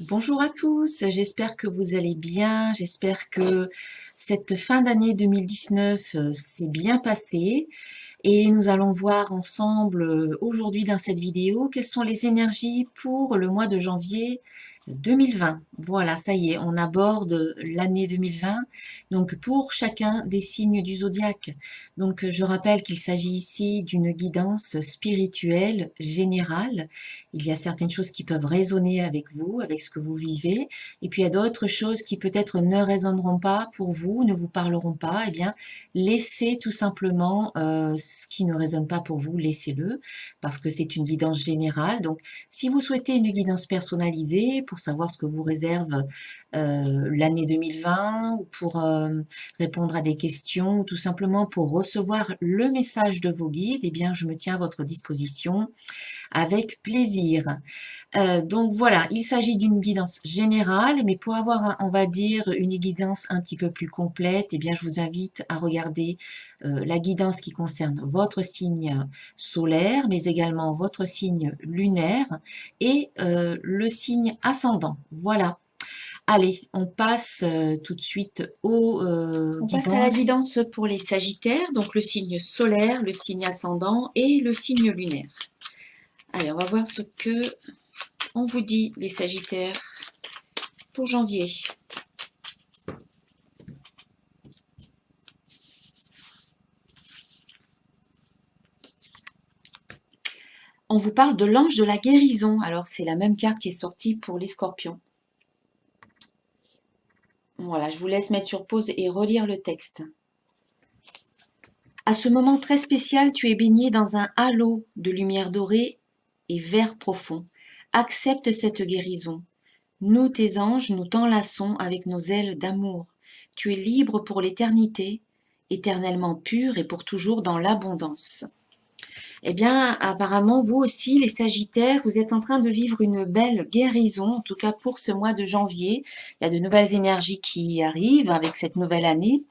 Bonjour à tous, j'espère que vous allez bien, j'espère que cette fin d'année 2019 s'est bien passée et nous allons voir ensemble aujourd'hui dans cette vidéo quelles sont les énergies pour le mois de janvier 2020. Voilà, ça y est, on aborde l'année 2020, donc pour chacun des signes du zodiaque. Donc je rappelle qu'il s'agit ici d'une guidance spirituelle générale. Il y a certaines choses qui peuvent résonner avec vous, avec ce que vous vivez, et puis il y a d'autres choses qui peut-être ne résonneront pas pour vous, ne vous parleront pas. Eh bien, laissez tout simplement ce qui ne résonne pas pour vous, laissez-le, parce que c'est une guidance générale. Donc, si vous souhaitez une guidance personnalisée pour savoir ce que vous réserve l'année 2020, ou pour répondre à des questions, ou tout simplement pour recevoir le message de vos guides, eh bien, je me tiens à votre disposition avec plaisir. Donc voilà, il s'agit d'une guidance générale, mais pour avoir, on va dire, une guidance un petit peu plus complète, eh bien, je vous invite à regarder la guidance qui concerne votre signe solaire, mais également votre signe lunaire et le signe ascendant. Voilà. Allez, on passe tout de suite aux On passe à la guidances. guidance pour les Sagittaires, donc le signe solaire, le signe ascendant et le signe lunaire. Allez, on va voir ce que on vous dit, les Sagittaires, pour janvier. On vous parle de l'ange de la guérison. Alors, c'est la même carte qui est sortie pour les Scorpions. Voilà, je vous laisse mettre sur pause et relire le texte. À ce moment très spécial, tu es baigné dans un halo de lumière dorée et vert profond. Accepte cette guérison. Nous, tes anges, nous t'enlaçons avec nos ailes d'amour. Tu es libre pour l'éternité, éternellement pur et pour toujours dans l'abondance. Eh bien, apparemment, vous aussi, les Sagittaires, vous êtes en train de vivre une belle guérison, en tout cas pour ce mois de janvier. Il y a de nouvelles énergies qui arrivent avec cette nouvelle année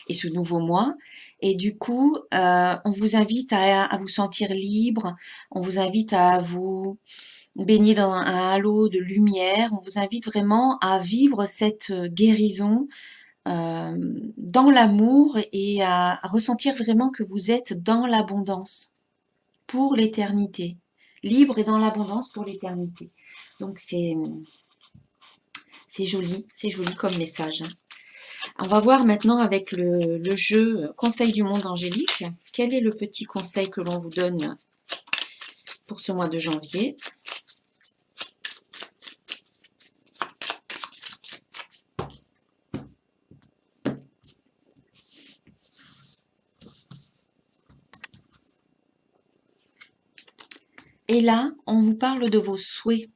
et ce nouveau mois. Et du coup, on vous invite à vous sentir libre, on vous invite à vous baigner dans un halo de lumière, on vous invite vraiment à vivre cette guérison dans l'amour et à ressentir vraiment que vous êtes dans l'abondance pour l'éternité, libre et dans l'abondance pour l'éternité. Donc c'est joli comme message. On va voir maintenant avec le jeu Conseil du monde angélique. Quel est le petit conseil que l'on vous donne pour ce mois de janvier? Et là, on vous parle de vos souhaits.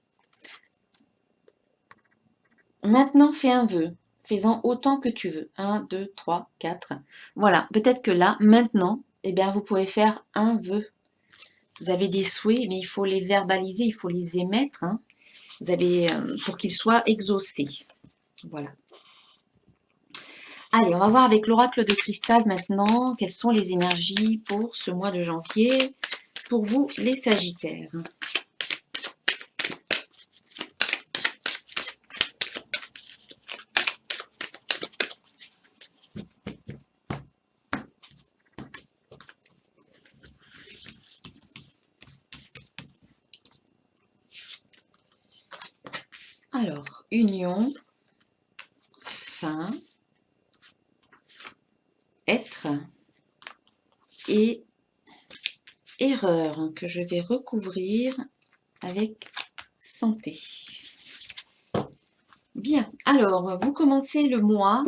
Maintenant, fais un vœu. Fais-en autant que tu veux. 1, 2, 3, 4. Voilà, peut-être que là, maintenant, eh bien, vous pouvez faire un vœu. Vous avez des souhaits, mais il faut les verbaliser, il faut les émettre. Hein. Vous avez, pour qu'ils soient exaucés. Voilà. Allez, on va voir avec l'oracle de cristal maintenant quelles sont les énergies pour ce mois de janvier, pour vous les Sagittaires. Alors, union, fin, être et erreur que je vais recouvrir avec santé. Bien, alors vous commencez le mois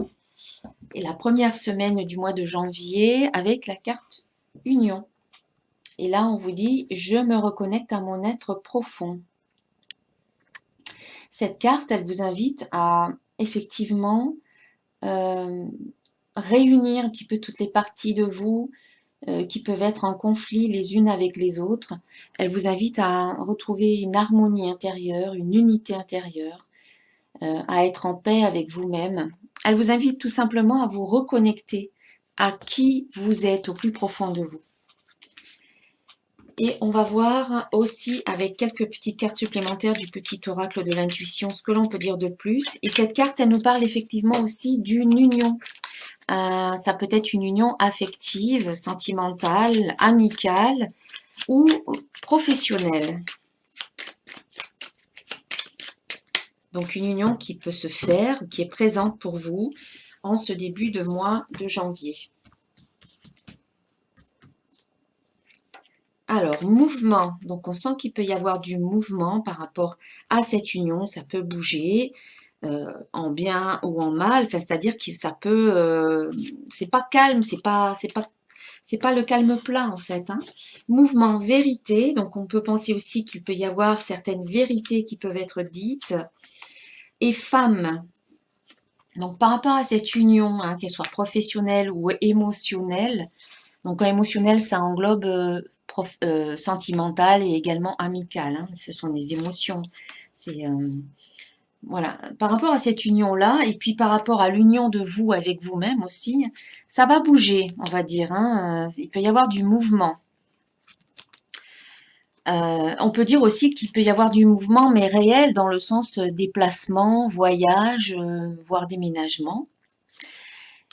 et la première semaine du mois de janvier avec la carte union. Et là, on vous dit, je me reconnecte à mon être profond. Cette carte, elle vous invite à effectivement réunir un petit peu toutes les parties de vous qui peuvent être en conflit les unes avec les autres. Elle vous invite à retrouver une harmonie intérieure, une unité intérieure, à être en paix avec vous-même. Elle vous invite tout simplement à vous reconnecter à qui vous êtes au plus profond de vous. Et on va voir aussi avec quelques petites cartes supplémentaires du petit oracle de l'intuition ce que l'on peut dire de plus. Et cette carte, elle nous parle effectivement aussi d'une union. Ça peut être une union affective, sentimentale, amicale ou professionnelle. Donc une union qui peut se faire, qui est présente pour vous en ce début de mois de janvier. Alors, mouvement. Donc, on sent qu'il peut y avoir du mouvement par rapport à cette union. Ça peut bouger en bien ou en mal. Enfin, c'est-à-dire que ça peut... c'est pas calme, c'est pas le calme plat, en fait. Hein. Mouvement, vérité. Donc, on peut penser aussi qu'il peut y avoir certaines vérités qui peuvent être dites. Et femme. Donc, par rapport à cette union, hein, qu'elle soit professionnelle ou émotionnelle, donc quand émotionnel, ça englobe sentimental et également amical. Hein. Ce sont des émotions. C'est voilà. Par rapport à cette union-là, et puis par rapport à l'union de vous avec vous-même aussi, ça va bouger, on va dire. Hein. Il peut y avoir du mouvement. On peut dire aussi qu'il peut y avoir du mouvement, mais réel, dans le sens déplacement, voyage, voire déménagement.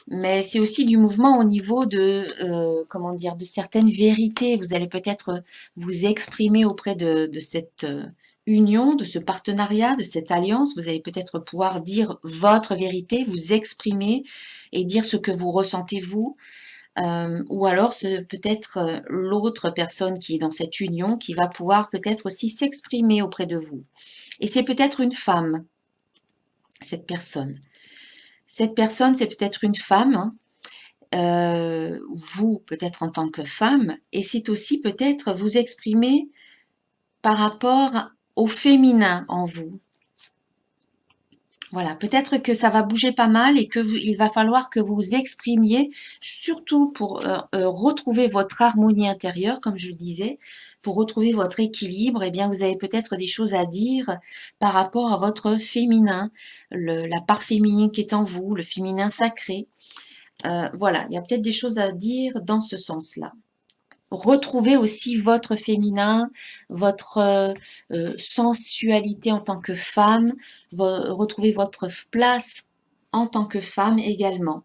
Mais c'est aussi du mouvement au niveau de, comment dire, de certaines vérités. Vous allez peut-être vous exprimer auprès de cette union, de ce partenariat, de cette alliance. Vous allez peut-être pouvoir dire votre vérité, vous exprimer et dire ce que vous ressentez vous. Ou alors peut-être l'autre personne qui est dans cette union qui va pouvoir peut-être aussi s'exprimer auprès de vous. Et c'est peut-être une femme, cette personne. Cette personne, c'est peut-être une femme, hein, vous peut-être en tant que femme, et c'est aussi peut-être vous exprimer par rapport au féminin en vous. Voilà, peut-être que ça va bouger pas mal et que il va falloir que vous vous exprimiez, surtout pour retrouver votre harmonie intérieure, comme je le disais, pour retrouver votre équilibre. Eh bien, vous avez peut-être des choses à dire par rapport à votre féminin, la part féminine qui est en vous, le féminin sacré. Voilà, il y a peut-être des choses à dire dans ce sens-là. Retrouvez aussi votre féminin, votre sensualité en tant que femme, retrouvez votre place en tant que femme également.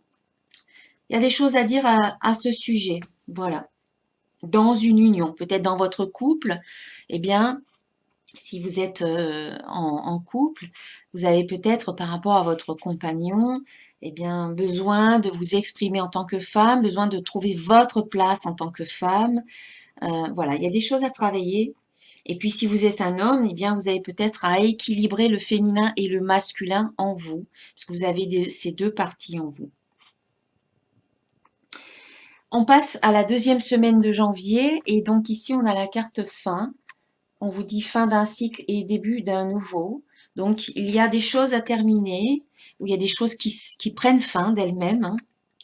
Il y a des choses à dire à ce sujet, voilà. Dans une union, peut-être dans votre couple, eh bien, si vous êtes en couple, vous avez peut-être par rapport à votre compagnon, eh bien, besoin de vous exprimer en tant que femme, besoin de trouver votre place en tant que femme. Voilà, il y a des choses à travailler. Et puis, si vous êtes un homme, eh bien, vous avez peut-être à équilibrer le féminin et le masculin en vous, parce que vous avez ces deux parties en vous. On passe à la deuxième semaine de janvier, et donc ici, on a la carte fin. On vous dit fin d'un cycle et début d'un nouveau. Donc, il y a des choses à terminer, ou il y a des choses qui prennent fin d'elles-mêmes, hein,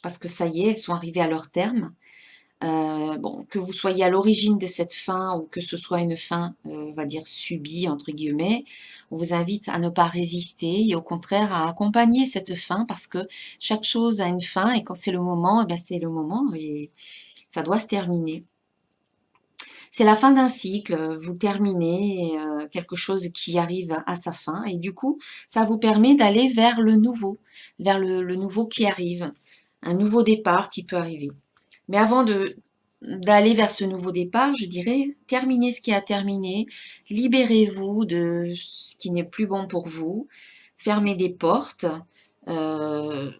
parce que ça y est, elles sont arrivées à leur terme. Bon, que vous soyez à l'origine de cette fin ou que ce soit une fin, on va dire, subie, entre guillemets, on vous invite à ne pas résister et au contraire à accompagner cette fin parce que chaque chose a une fin et quand c'est le moment, eh bien c'est le moment et ça doit se terminer. C'est la fin d'un cycle, vous terminez quelque chose qui arrive à sa fin et du coup, ça vous permet d'aller vers le nouveau nouveau qui arrive, un nouveau départ qui peut arriver. Mais avant d'aller vers ce nouveau départ, je dirais, terminez ce qui a terminé, libérez-vous de ce qui n'est plus bon pour vous, fermez des portes, euh,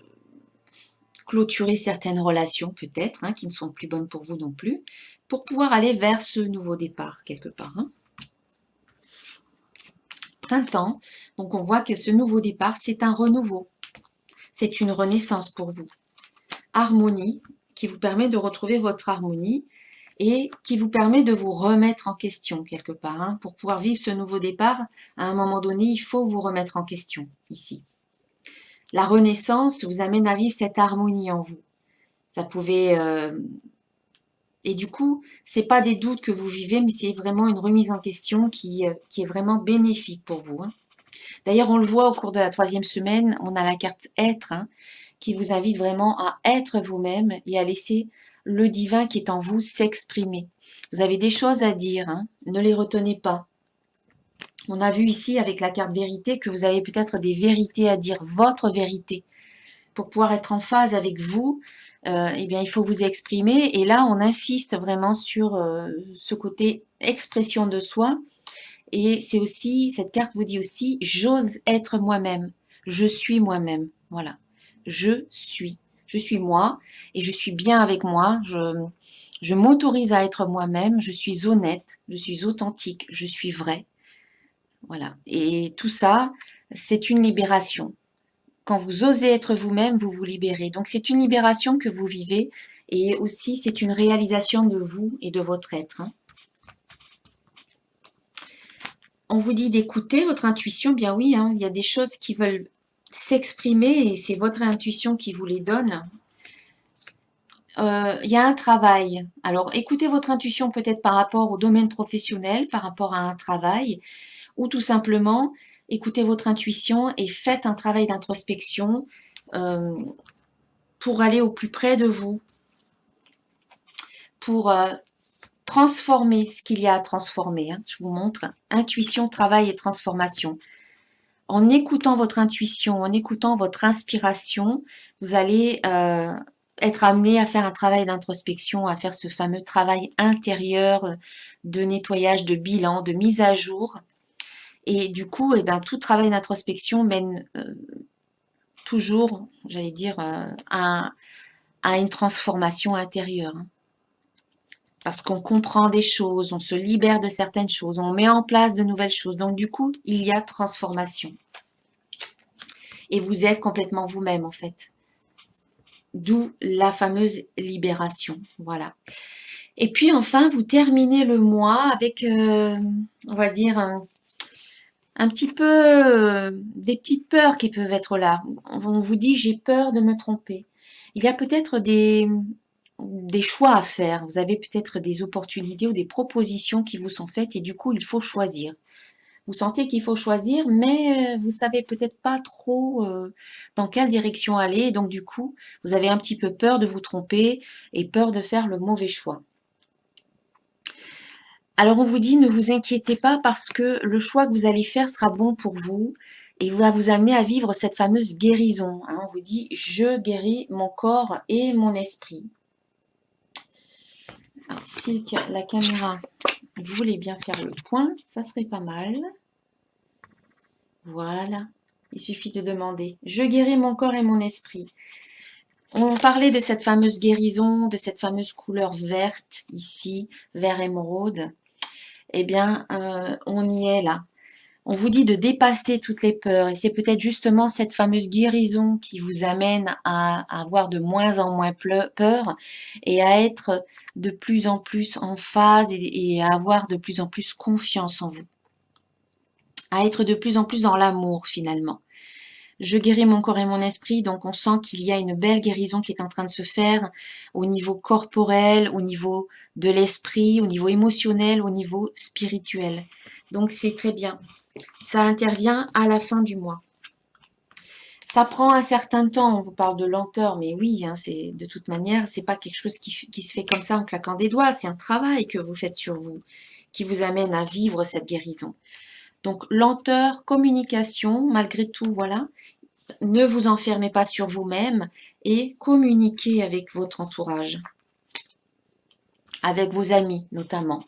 clôturez certaines relations peut-être, hein, qui ne sont plus bonnes pour vous non plus, pour pouvoir aller vers ce nouveau départ quelque part. Hein. Printemps, donc on voit que ce nouveau départ, c'est un renouveau, c'est une renaissance pour vous. Harmonie, qui vous permet de retrouver votre harmonie et qui vous permet de vous remettre en question quelque part. Hein. Pour pouvoir vivre ce nouveau départ, à un moment donné, il faut vous remettre en question ici. La renaissance vous amène à vivre cette harmonie en vous. Ça pouvait... Et du coup, c'est pas des doutes que vous vivez, mais c'est vraiment une remise en question qui est vraiment bénéfique pour vous. Hein. D'ailleurs, on le voit au cours de la 3e semaine, on a la carte être, hein, qui vous invite vraiment à être vous-même et à laisser le divin qui est en vous s'exprimer. Vous avez des choses à dire, hein, ne les retenez pas. On a vu ici avec la carte vérité que vous avez peut-être des vérités à dire, votre vérité. Pour pouvoir être en phase avec vous, eh bien, il faut vous exprimer. Et là, on insiste vraiment sur ce côté expression de soi. Et c'est aussi, cette carte vous dit aussi, j'ose être moi-même. Je suis moi-même. Voilà. Je suis. Je suis moi et je suis bien avec moi. Je m'autorise à être moi-même. Je suis honnête. Je suis authentique. Je suis vrai. Voilà. Et tout ça, c'est une libération. Quand vous osez être vous-même, vous vous libérez. Donc c'est une libération que vous vivez et aussi c'est une réalisation de vous et de votre être. Hein. On vous dit d'écouter votre intuition, bien oui, hein, il y a des choses qui veulent s'exprimer et c'est votre intuition qui vous les donne. Il y a un travail. Alors écoutez votre intuition peut-être par rapport au domaine professionnel, par rapport à un travail, ou tout simplement écoutez votre intuition et faites un travail d'introspection pour aller au plus près de vous, pour transformer ce qu'il y a à transformer. Hein. Je vous montre. Intuition, travail et transformation. En écoutant votre intuition, en écoutant votre inspiration, vous allez être amené à faire un travail d'introspection, à faire ce fameux travail intérieur de nettoyage, de bilan, de mise à jour. Et du coup, eh ben, tout travail d'introspection mène toujours, j'allais dire, à une transformation intérieure. Hein. Parce qu'on comprend des choses, on se libère de certaines choses, on met en place de nouvelles choses. Donc du coup, il y a transformation. Et vous êtes complètement vous-même en fait. D'où la fameuse libération. Voilà. Et puis enfin, vous terminez le mois avec, on va dire, un petit peu des petites peurs qui peuvent être là. On vous dit, j'ai peur de me tromper. Il y a peut-être des choix à faire. Vous avez peut-être des opportunités ou des propositions qui vous sont faites et du coup, il faut choisir. Vous sentez qu'il faut choisir, mais vous savez peut-être pas trop dans quelle direction aller. Et donc, du coup, vous avez un petit peu peur de vous tromper et peur de faire le mauvais choix. Alors, on vous dit, ne vous inquiétez pas parce que le choix que vous allez faire sera bon pour vous et va vous amener à vivre cette fameuse guérison. Hein. On vous dit, je guéris mon corps et mon esprit. Alors, si la caméra voulait bien faire le point, ça serait pas mal. Voilà. Il suffit de demander. Je guéris mon corps et mon esprit. On parlait de cette fameuse guérison, de cette fameuse couleur verte ici, vert émeraude. Eh bien, on y est là. On vous dit de dépasser toutes les peurs et c'est peut-être justement cette fameuse guérison qui vous amène à avoir de moins en moins peur et à être de plus en plus en phase et à avoir de plus en plus confiance en vous. À être de plus en plus dans l'amour finalement. Je guéris mon corps et mon esprit, donc on sent qu'il y a une belle guérison qui est en train de se faire au niveau corporel, au niveau de l'esprit, au niveau émotionnel, au niveau spirituel. Donc c'est très bien. Ça intervient à la fin du mois. Ça prend un certain temps, on vous parle de lenteur, mais oui, hein, c'est de toute manière, c'est pas quelque chose qui se fait comme ça en claquant des doigts, c'est un travail que vous faites sur vous, qui vous amène à vivre cette guérison. Donc lenteur, communication, malgré tout, voilà. Ne vous enfermez pas sur vous-même et communiquez avec votre entourage, avec vos amis notamment.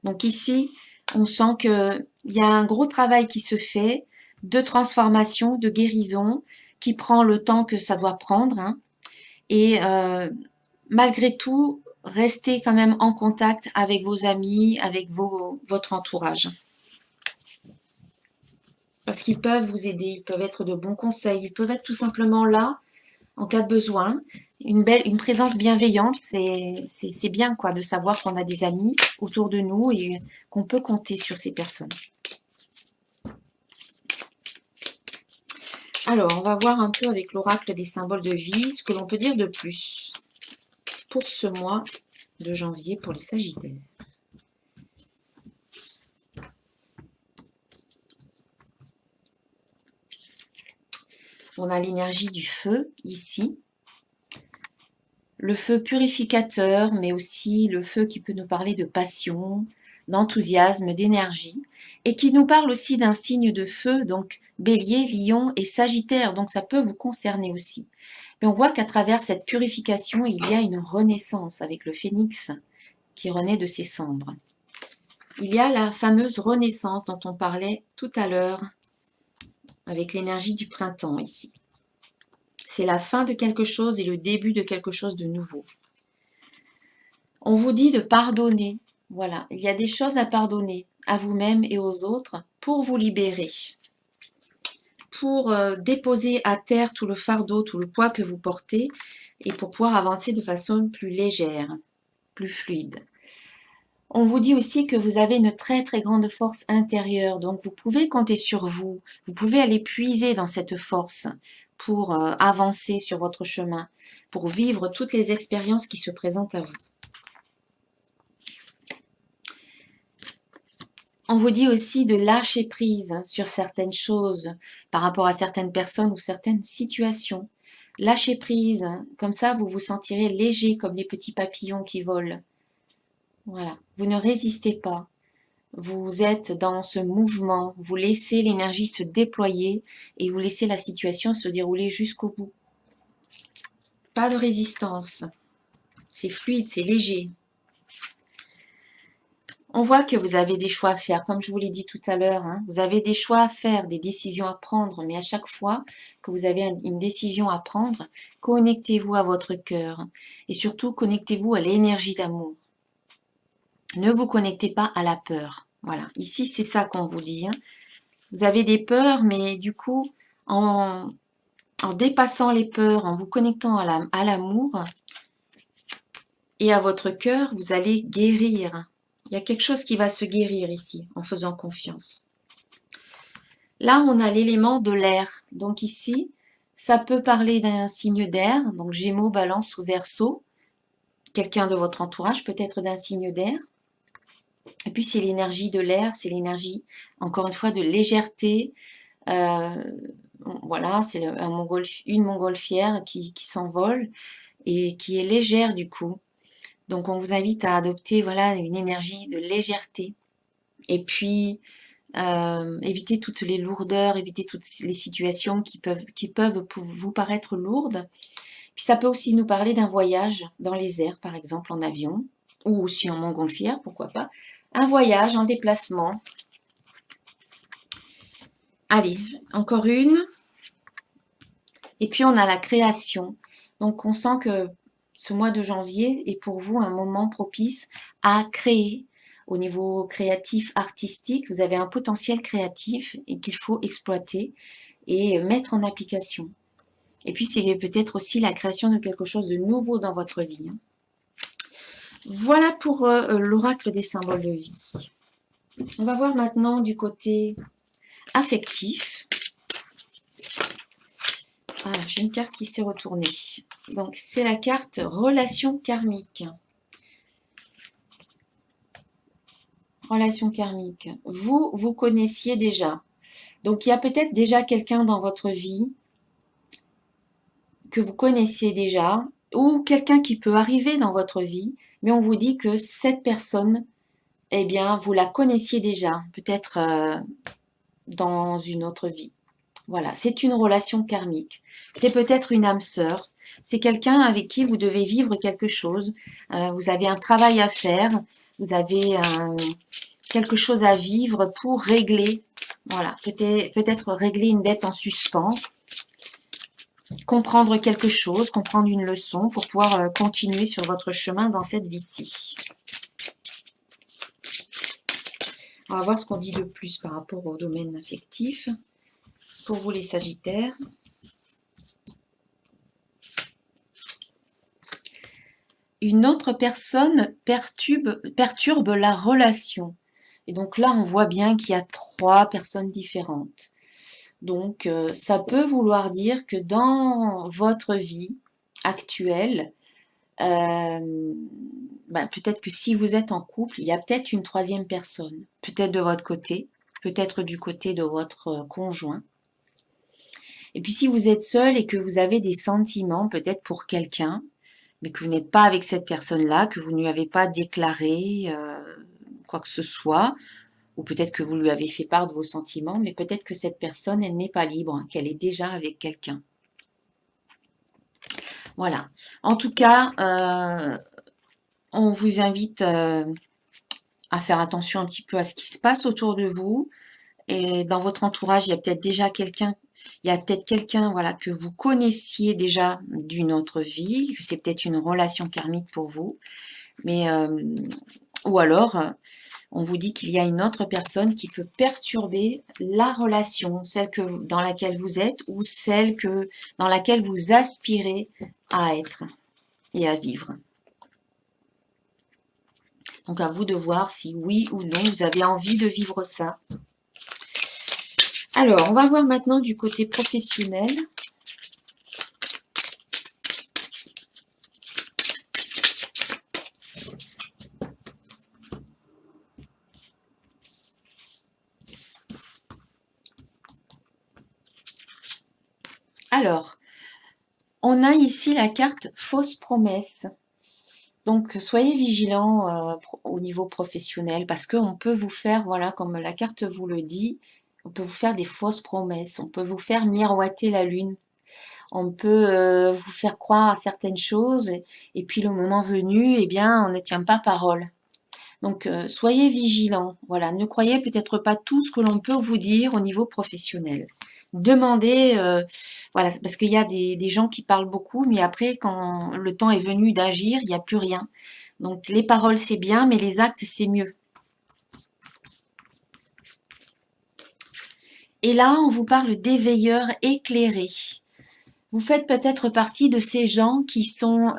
Donc ici, on sent qu'il y a un gros travail qui se fait de transformation, de guérison, qui prend le temps que ça doit prendre. Hein. Et malgré tout, restez quand même en contact avec vos amis, avec votre entourage. Parce qu'ils peuvent vous aider, ils peuvent être de bons conseils, ils peuvent être tout simplement là en cas de besoin. Une présence bienveillante, c'est bien quoi de savoir qu'on a des amis autour de nous et qu'on peut compter sur ces personnes. Alors, on va voir un peu avec l'oracle des symboles de vie ce que l'on peut dire de plus pour ce mois de janvier pour les Sagittaires. On a l'énergie du feu ici. Le feu purificateur, mais aussi le feu qui peut nous parler de passion, d'enthousiasme, d'énergie, et qui nous parle aussi d'un signe de feu, donc Bélier, Lion et Sagittaire, donc ça peut vous concerner aussi. Mais on voit qu'à travers cette purification, il y a une renaissance avec le phénix qui renaît de ses cendres. Il y a la fameuse renaissance dont on parlait tout à l'heure avec l'énergie du printemps ici. C'est la fin de quelque chose et le début de quelque chose de nouveau. On vous dit de pardonner. Voilà, il y a des choses à pardonner à vous-même et aux autres pour vous libérer, pour déposer à terre tout le fardeau, tout le poids que vous portez et pour pouvoir avancer de façon plus légère, plus fluide. On vous dit aussi que vous avez une très très grande force intérieure, donc vous pouvez compter sur vous, vous pouvez aller puiser dans cette force pour avancer sur votre chemin, pour vivre toutes les expériences qui se présentent à vous. On vous dit aussi de lâcher prise sur certaines choses par rapport à certaines personnes ou certaines situations. Lâchez prise, comme ça vous vous sentirez léger comme les petits papillons qui volent. Voilà, vous ne résistez pas. Vous êtes dans ce mouvement, vous laissez l'énergie se déployer et vous laissez la situation se dérouler jusqu'au bout. Pas de résistance. C'est fluide, c'est léger. On voit que vous avez des choix à faire, comme je vous l'ai dit tout à l'heure. Hein, vous avez des choix à faire, des décisions à prendre, mais à chaque fois que vous avez une décision à prendre, connectez-vous à votre cœur et surtout connectez-vous à l'énergie d'amour. Ne vous connectez pas à la peur. Voilà, ici c'est ça qu'on vous dit. Hein. Vous avez des peurs, mais du coup, en dépassant les peurs, en vous connectant à l'amour et à votre cœur, vous allez guérir. Il y a quelque chose qui va se guérir ici, en faisant confiance. Là, on a l'élément de l'air. Donc ici, ça peut parler d'un signe d'air, donc Gémeaux, Balance ou Verseau. Quelqu'un de votre entourage peut être d'un signe d'air. Et puis c'est l'énergie de l'air, c'est l'énergie, encore une fois, de légèreté. Voilà, c'est une montgolfière qui s'envole et qui est légère du coup. Donc on vous invite à adopter voilà, une énergie de légèreté. Et puis éviter toutes les lourdeurs, éviter toutes les situations qui peuvent vous paraître lourdes. Puis ça peut aussi nous parler d'un voyage dans les airs, par exemple en avion, ou aussi en montgolfière, pourquoi pas. Un voyage, un déplacement. Allez, encore une. Et puis on a la création. Donc on sent que ce mois de janvier est pour vous un moment propice à créer. Au niveau créatif, artistique, vous avez un potentiel créatif et qu'il faut exploiter et mettre en application. Et puis c'est peut-être aussi la création de quelque chose de nouveau dans votre vie. Voilà pour l'oracle des symboles de vie. On va voir maintenant du côté affectif. Ah, j'ai une carte qui s'est retournée. Donc, c'est la carte relation karmique. Relation karmique. Vous connaissiez déjà. Donc, il y a peut-être déjà quelqu'un dans votre vie que vous connaissiez déjà ou quelqu'un qui peut arriver dans votre vie, mais on vous dit que cette personne, eh bien, vous la connaissiez déjà, peut-être dans une autre vie. Voilà, c'est une relation karmique. C'est peut-être une âme sœur. C'est quelqu'un avec qui vous devez vivre quelque chose. Vous avez un travail à faire. Vous avez quelque chose à vivre pour régler. Voilà, peut-être régler une dette en suspens. Comprendre quelque chose, comprendre une leçon pour pouvoir continuer sur votre chemin dans cette vie-ci. On va voir ce qu'on dit de plus par rapport au domaine affectif. Pour vous les Sagittaires. Une autre personne perturbe la relation. Et donc là, on voit bien qu'il y a 3 personnes différentes. Donc, ça peut vouloir dire que dans votre vie actuelle, peut-être que si vous êtes en couple, il y a peut-être une 3e personne. Peut-être de votre côté, peut-être du côté de votre conjoint. Et puis si vous êtes seul et que vous avez des sentiments peut-être pour quelqu'un, mais que vous n'êtes pas avec cette personne-là, que vous ne lui avez pas déclaré quoi que ce soit, ou peut-être que vous lui avez fait part de vos sentiments, mais peut-être que cette personne, elle n'est pas libre, hein, qu'elle est déjà avec quelqu'un. Voilà. En tout cas, on vous invite à faire attention un petit peu à ce qui se passe autour de vous. Et dans votre entourage, il y a peut-être déjà quelqu'un, voilà, que vous connaissiez déjà d'une autre vie, que c'est peut-être une relation karmique pour vous. Mais, ou alors, on vous dit qu'il y a une autre personne qui peut perturber la relation, celle dans laquelle vous êtes ou celle dans laquelle vous aspirez à être et à vivre. Donc à vous de voir si oui ou non vous avez envie de vivre ça. Alors, on va voir maintenant du côté professionnel. Alors, on a ici la carte fausse promesse. Donc, soyez vigilants au niveau professionnel parce qu'on peut vous faire, voilà, comme la carte vous le dit, on peut vous faire des fausses promesses, on peut vous faire miroiter la lune, on peut vous faire croire à certaines choses et puis le moment venu, eh bien, on ne tient pas parole. Donc, soyez vigilants, voilà, ne croyez peut-être pas tout ce que l'on peut vous dire au niveau professionnel. Demandez, voilà, parce qu'il y a des gens qui parlent beaucoup, mais après, quand le temps est venu d'agir, il n'y a plus rien. Donc, les paroles, c'est bien, mais les actes, c'est mieux. Et là, on vous parle d'éveilleurs éclairés. Vous faites peut-être partie de ces gens qui sont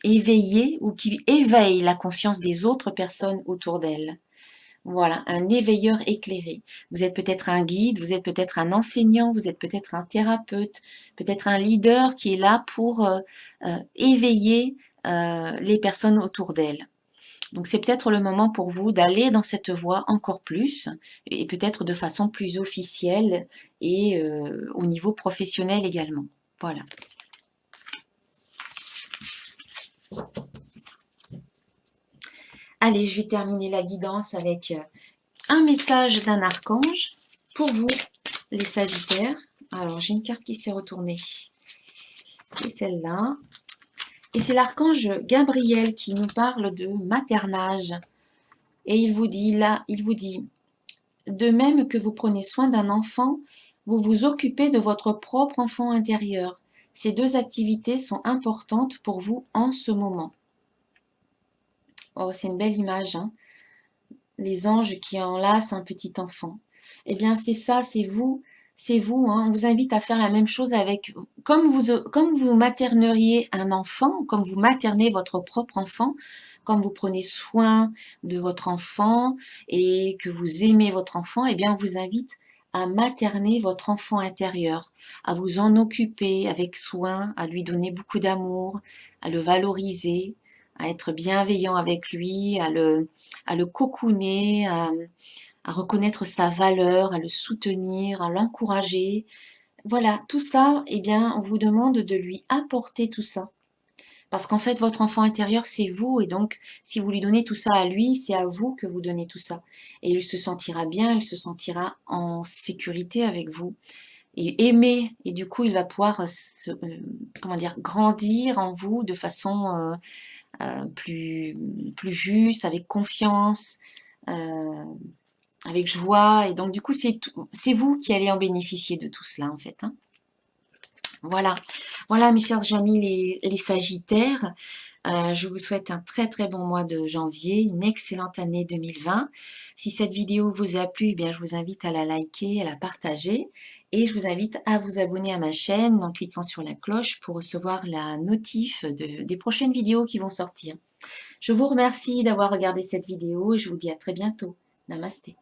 éveillés ou qui éveillent la conscience des autres personnes autour d'elles. Voilà, un éveilleur éclairé. Vous êtes peut-être un guide, vous êtes peut-être un enseignant, vous êtes peut-être un thérapeute, peut-être un leader qui est là pour éveiller les personnes autour d'elle. Donc c'est peut-être le moment pour vous d'aller dans cette voie encore plus et peut-être de façon plus officielle et au niveau professionnel également. Voilà. Allez, je vais terminer la guidance avec un message d'un archange pour vous, les Sagittaires. Alors, j'ai une carte qui s'est retournée. C'est celle-là. Et c'est l'archange Gabriel qui nous parle de maternage. Et il vous dit là, il vous dit, de même que vous prenez soin d'un enfant, vous vous occupez de votre propre enfant intérieur. Ces deux activités sont importantes pour vous en ce moment. Oh, c'est une belle image, hein. Les anges qui enlacent un petit enfant. Eh bien, c'est ça, c'est vous, hein. On vous invite à faire la même chose avec, comme vous materneriez un enfant, comme vous maternez votre propre enfant, comme vous prenez soin de votre enfant et que vous aimez votre enfant, eh bien, on vous invite à materner votre enfant intérieur, à vous en occuper avec soin, à lui donner beaucoup d'amour, à le valoriser, à être bienveillant avec lui, à le cocooner, à reconnaître sa valeur, à le soutenir, à l'encourager. Voilà, tout ça, eh bien, on vous demande de lui apporter tout ça. Parce qu'en fait, votre enfant intérieur, c'est vous. Et donc, si vous lui donnez tout ça à lui, c'est à vous que vous donnez tout ça. Et il se sentira bien, il se sentira en sécurité avec vous. Et aimé. Et du coup, il va pouvoir, comment dire, grandir en vous de façon plus juste, avec confiance, avec joie. Et donc, du coup, c'est vous qui allez en bénéficier de tout cela, en fait, hein. Voilà, voilà mes chers amis les Sagittaires. Je vous souhaite un très très bon mois de janvier, une excellente année 2020. Si cette vidéo vous a plu, eh bien, je vous invite à la liker, à la partager et je vous invite à vous abonner à ma chaîne en cliquant sur la cloche pour recevoir la notif des prochaines vidéos qui vont sortir. Je vous remercie d'avoir regardé cette vidéo et je vous dis à très bientôt. Namasté.